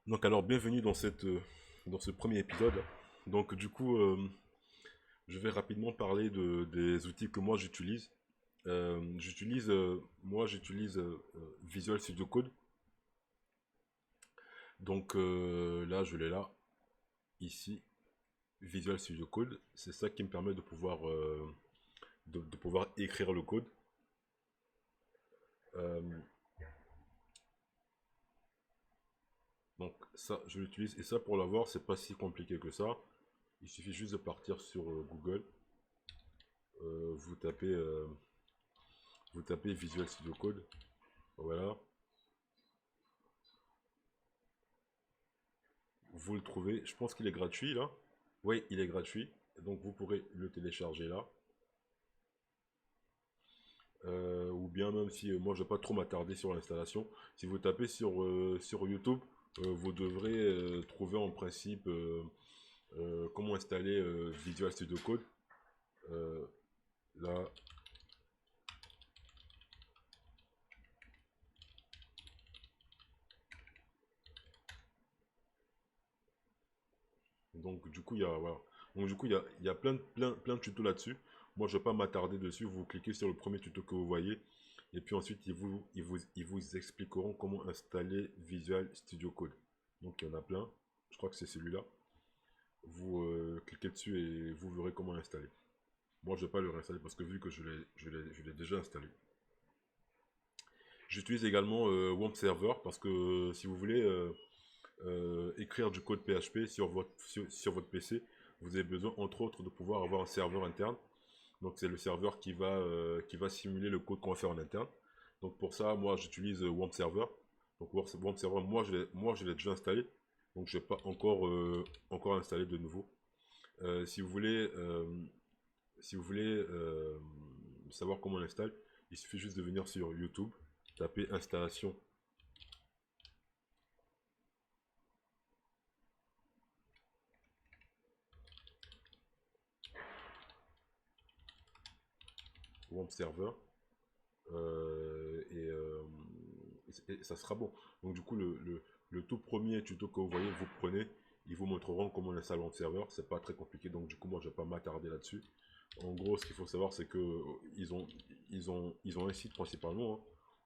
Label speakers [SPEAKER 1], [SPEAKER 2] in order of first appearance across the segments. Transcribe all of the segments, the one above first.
[SPEAKER 1] Donc alors bienvenue dans dans ce premier épisode. Donc du coup je vais rapidement parler des outils que moi j'utilise. J'utilise Visual Studio Code. Donc là je l'ai là, ici, Visual Studio Code. C'est ça qui me permet de pouvoir de pouvoir écrire le code. Euh, donc ça je l'utilise et ça pour l'avoir c'est pas si compliqué que ça. Il suffit juste de partir sur Google. Euh, vous tapez euh, vous tapez Visual Studio Code. Voilà. Vous le trouvez. Je pense qu'il est gratuit là. Oui, il est gratuit. Donc vous pourrez le télécharger là. Ou bien même si moi je vais pas trop m'attarder sur l'installation. Si vous tapez sur YouTube, vous devrez trouver en principe comment installer Visual Studio Code. Euh, Là, donc du coup il y a voilà. Donc du coup il y a plein de tutos là-dessus. Moi je vais pas m'attarder dessus. Vous cliquez sur le premier tuto que vous voyez et puis ensuite ils vous expliqueront comment installer Visual Studio Code. Donc il y en a plein. Je crois que c'est celui-là. Vous cliquez dessus et vous verrez comment l'installer. Moi je vais pas le réinstaller parce que vu que je l'ai déjà installé. J'utilise également WAMP Server parce que si vous voulez écrire du code PHP sur votre PC, vous avez besoin entre autres de pouvoir avoir un serveur interne. Donc c'est le serveur qui va simuler le code qu'on va faire en interne. Donc pour ça, moi j'utilise WAMP Server. Donc WAMP Server, moi je l'ai déjà installé. Donc je vais pas encore installer de nouveau. Euh, si vous voulez, euh, si vous voulez savoir comment on l'installe, il suffit juste de venir sur YouTube, taper installation WAMP Server. Et ça sera bon. Donc du coup, le tout premier tuto que vous voyez, vous prenez, ils vous montreront comment on installe un serveur. C'est pas très compliqué, donc du coup, moi, je vais pas m'attarder là-dessus. En gros, ce qu'il faut savoir, c'est que ils ont un site principalement hein,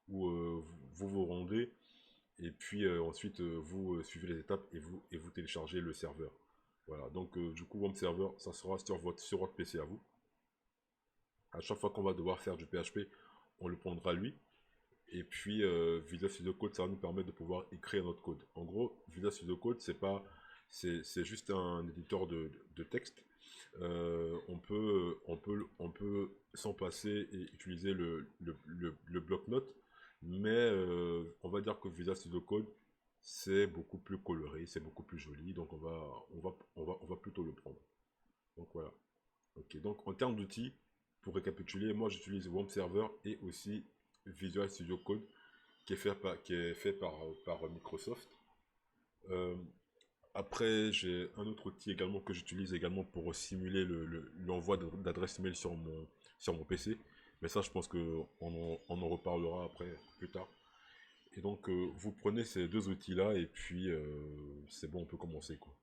[SPEAKER 1] où vous vous rendez et puis ensuite vous suivez les étapes et vous téléchargez le serveur. Voilà. Donc du coup, votre serveur, ça sera sur votre PC à vous. À chaque fois qu'on va devoir faire du PHP, on le prendra lui. Et puis Visual Studio Code, ça va nous permettre de pouvoir écrire notre code. En gros, Visual Studio Code, c'est juste un éditeur de texte. On peut s'en passer et utiliser le bloc-notes, mais on va dire que Visual Studio Code, c'est beaucoup plus coloré, c'est beaucoup plus joli, donc on va plutôt le prendre. Donc voilà. Ok, donc en termes d'outils, pour récapituler, moi j'utilise WAMP Server et aussi Visual Studio Code qui est fait par Microsoft. Euh, Après, j'ai un autre outil également que j'utilise également pour simuler l'envoi d'adresse mail sur mon PC. Mais ça, je pense on en reparlera après, plus tard. Et donc, vous prenez ces deux outils-là et puis c'est bon, on peut commencer quoi.